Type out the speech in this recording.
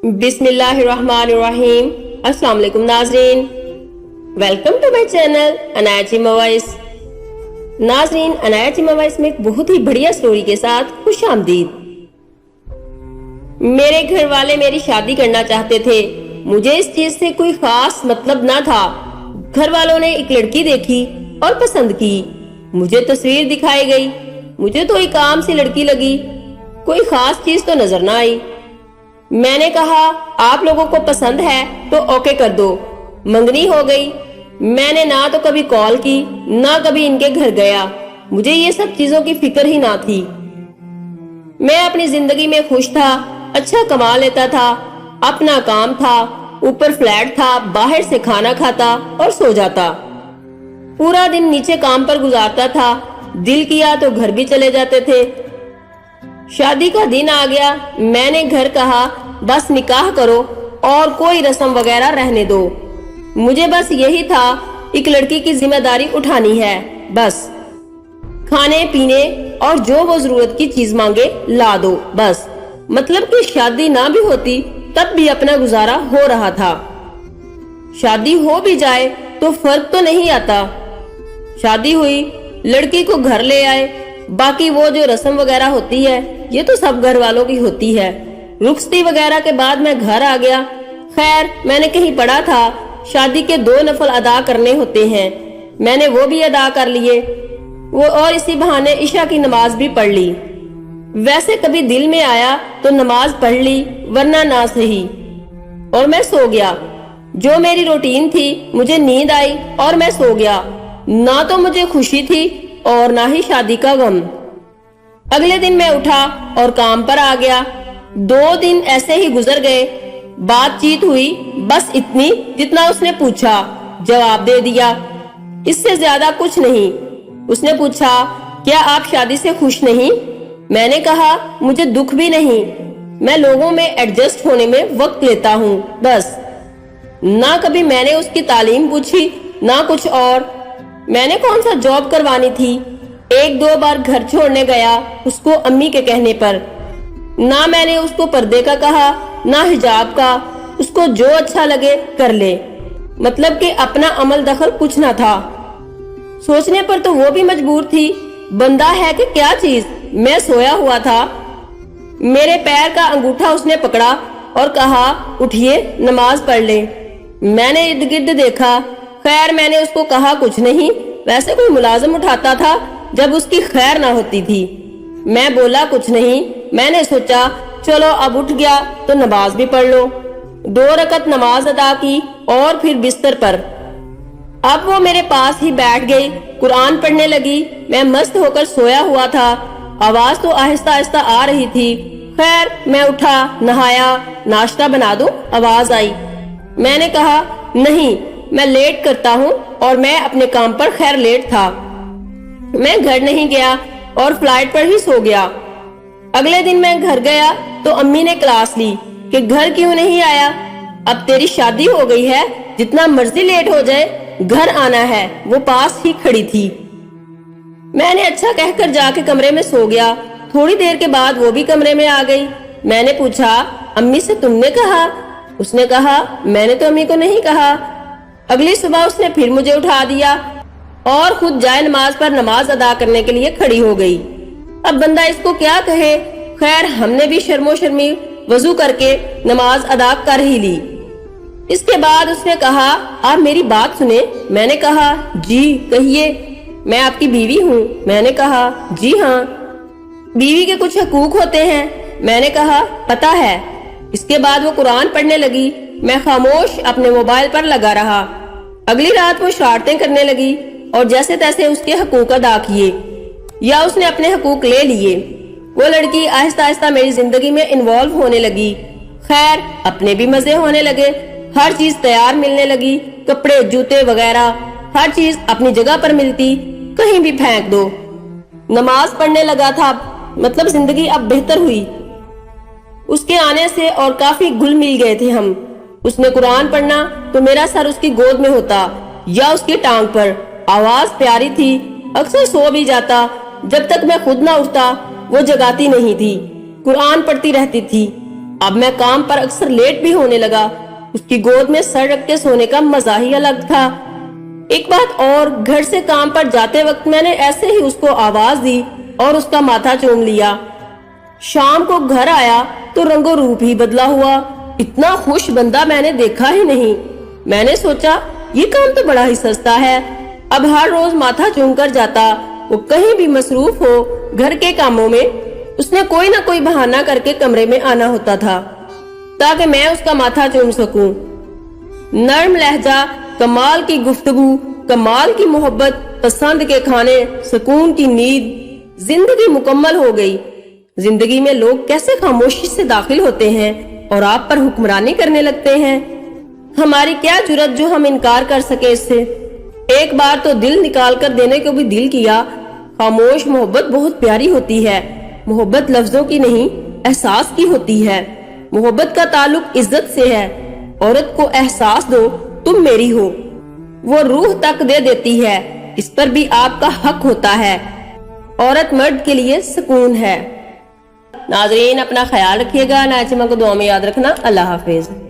بسم اللہ الرحمن الرحیم۔ السلام علیکم ناظرین، welcome to my channel Anaya Cheema voice. ناظرین، عنایہ چیمہ وائس میں ایک بہت ہی بڑھیا سٹوری کے ساتھ خوش آمدید۔ میرے گھر والے میری شادی کرنا چاہتے تھے، مجھے اس چیز سے کوئی خاص مطلب نہ تھا۔ گھر والوں نے ایک لڑکی دیکھی اور پسند کی، مجھے تصویر دکھائی گئی، مجھے تو ایک عام سی لڑکی لگی، کوئی خاص چیز تو نظر نہ آئی۔ میں نے کہا آپ لوگوں کو پسند ہے تو اوکے کر دو۔ منگنی ہو گئی۔ میں نے نہ تو کبھی کال کی نہ کبھی ان کے گھر گیا، مجھے یہ سب چیزوں کی فکر ہی نہ تھی۔ میں اپنی زندگی میں خوش تھا، اچھا کما لیتا تھا، اپنا کام تھا، اوپر فلیٹ تھا، باہر سے کھانا کھاتا اور سو جاتا، پورا دن نیچے کام پر گزارتا تھا، دل کیا تو گھر بھی چلے جاتے تھے۔ شادی کا دن آ گیا، میں نے گھر کہا بس نکاح کرو اور کوئی رسم وغیرہ رہنے دو، مجھے بس یہی تھا، ایک لڑکی کی ذمہ داری اٹھانی ہے، بس کھانے پینے اور جو وہ ضرورت کی چیز مانگے لا دو، بس مطلب کہ شادی نہ بھی ہوتی تب بھی اپنا گزارا ہو رہا تھا۔ شادی ہو بھی جائے تو فرق تو نہیں آتا۔ شادی ہوئی، لڑکی کو گھر لے آئے، باقی وہ جو رسم وغیرہ ہوتی ہے یہ تو سب گھر والوں کی ہوتی ہے۔ رخصتی وغیرہ کے بعد میں گھر آ گیا۔ خیر، میں نے کہیں پڑھا تھا شادی کے 2 نفل ادا کرنے ہوتے ہیں، میں نے وہ بھی ادا کر لیے، وہ اور اسی بہانے عشاء کی نماز بھی پڑھ لی۔ ویسے کبھی دل میں آیا تو نماز پڑھ لی، ورنہ نہ صحیح، اور میں سو گیا۔ جو میری روٹین تھی، مجھے نیند آئی اور میں سو گیا، نہ تو مجھے خوشی تھی اور نہ ہی شادی کا غم۔ اگلے دن میں اٹھا اور کام پر آ گیا۔ 2 دن ایسے ہی گزر گئے، بات چیت ہوئی، بس اتنی جتنا اس نے پوچھا، جواب دے دیا، اس سے زیادہ کچھ نہیں۔ اس نے پوچھا کیا آپ شادی سے خوش نہیں؟ میں نے کہا مجھے دکھ بھی نہیں، میں لوگوں میں ایڈجسٹ ہونے میں وقت لیتا ہوں، بس۔ نہ کبھی میں نے اس کی تعلیم پوچھی نہ کچھ اور، میں نے کون سا جاب کروانی تھی۔ 1-2 بار گھر چھوڑنے گیا اس کو امی کے کہنے پر، نہ میں نے اس کو پردے کا کہا نہ حجاب کا، اس کو جو اچھا لگے کر لے، مطلب کہ اپنا عمل دخل کچھ نہ تھا۔ سوچنے پر تو وہ بھی مجبور تھی، بندہ ہے کہ کیا چیز۔ میں سویا ہوا تھا، میرے پیر کا انگوٹھا اس نے پکڑا اور کہا اٹھیے نماز پڑھ لے۔ میں نے ارد گرد دیکھا، خیر میں نے اس کو کہا کچھ نہیں، ویسے کوئی ملازم اٹھاتا تھا جب اس کی خیر نہ ہوتی تھی۔ میں بولا کچھ نہیں، میں نے سوچا چلو اب اٹھ گیا تو نماز بھی پڑھ لو۔ 2 رکعت نماز ادا کی اور پھر بستر پر۔ اب وہ میرے پاس ہی بیٹھ گئی، قرآن پڑھنے لگی۔ میں مست ہو کر سویا ہوا تھا، آواز تو آہستہ آہستہ آ رہی تھی۔ خیر میں اٹھا، نہایا، ناشتہ بنا دوں، آواز آئی۔ میں نے کہا نہیں، میں لیٹ کرتا ہوں، اور میں اپنے کام پر خیر لیٹ تھا۔ میں گھر نہیں گیا اور فلائٹ پر ہی سو گیا۔ اگلے دن میں گھر گیا تو امی نے کلاس لی کہ گھر کیوں نہیں آیا، اب تیری شادی ہو گئی ہے، جتنا مرضی لیٹ ہو جائے گھر آنا ہے۔ وہ پاس ہی کھڑی تھی۔ میں نے اچھا کہہ کر جا کے کمرے میں سو گیا۔ تھوڑی دیر کے بعد وہ بھی کمرے میں آ گئی۔ میں نے پوچھا امی سے تم نے کہا؟ اس نے کہا میں نے تو امی کو نہیں کہا۔ اگلی صبح اس نے پھر مجھے اٹھا دیا اور خود جائے نماز پر نماز ادا کرنے کے لیے کھڑی ہو گئی۔ اب بندہ اس کو کیا کہے۔ خیر ہم نے بھی شرم و شرمی وضو کر کے نماز ادا کر ہی لی۔ اس کے بعد اس نے کہا آپ میری بات سنیں۔ میں نے کہا جی کہیے، میں آپ کی بیوی ہوں۔ میں نے کہا جی ہاں۔ بیوی کے کچھ حقوق ہوتے ہیں۔ میں نے کہا پتہ ہے۔ اس کے بعد وہ قرآن پڑھنے لگی، میں خاموش اپنے موبائل پر لگا رہا۔ اگلی رات وہ شرارتیں کرنے لگی اور جیسے تیسے اس کے حقوق ادا کیے، یا اس نے اپنے حقوق لے لیے۔ وہ لڑکی آہستہ آہستہ میری زندگی میں انوالو ہونے لگی۔ خیر اپنے بھی مزے ہونے لگے، ہر چیز تیار ملنے لگی، کپڑے جوتے وغیرہ ہر چیز اپنی جگہ پر ملتی، کہیں بھی پھینک دو۔ نماز پڑھنے لگا تھا، مطلب زندگی اب بہتر ہوئی۔ اس کے آنے سے اور کافی گل مل گئے تھے ہم۔ اس نے قرآن پڑھنا تو میرا سر اس کی گود میں ہوتا یا اس کی ٹانگ پر۔ آواز پیاری تھی، اکثر سو بھی جاتا، جب تک میں خود نہ اٹھتا وہ جگاتی نہیں تھی، قرآن پڑھتی رہتی تھی۔ اب میں کام پر اکثر لیٹ بھی ہونے لگا۔ اس کی گود میں سر رکھ کے سونے کا مزہ ہی الگ تھا۔ ایک بات اور، گھر سے کام پر جاتے وقت میں نے ایسے ہی اس کو آواز دی اور اس کا ماتھا چوم لیا۔ شام کو گھر آیا تو رنگ و روپ ہی بدلا ہوا۔ اتنا خوش بندہ میں نے دیکھا ہی نہیں۔ میں نے سوچا یہ کام تو بڑا ہی سستا ہے۔ اب ہر روز ماتھا چوم کر جاتا۔ وہ کہیں بھی مصروف ہو گھر کے کاموں میں، اس نے کوئی نہ کوئی بہانہ کر کے کمرے میں آنا ہوتا تھا تاکہ میں اس کا ماتھا چوم سکوں۔ نرم لہجہ، کمال کی گفتگو، کمال کی محبت، پسند کے کھانے، سکون کی نیند، زندگی مکمل ہو گئی۔ زندگی میں لوگ کیسے خاموشی سے داخل ہوتے ہیں اور آپ پر حکمرانی کرنے لگتے ہیں۔ ہماری کیا جرت جو ہم انکار کر سکے اس سے۔ ایک بار تو دل نکال کر دینے کو بھی دل کیا۔ خاموش محبت بہت پیاری ہوتی ہے۔ محبت لفظوں کی نہیں، احساس کی ہوتی ہے۔ محبت کا تعلق عزت سے ہے۔ عورت کو احساس دو تم میری ہو، وہ روح تک دے دیتی ہے، اس پر بھی آپ کا حق ہوتا ہے۔ عورت مرد کے لیے سکون ہے۔ ناظرین اپنا خیال رکھیے گا، نائچما کو دعا میں یاد رکھنا۔ اللہ حافظ۔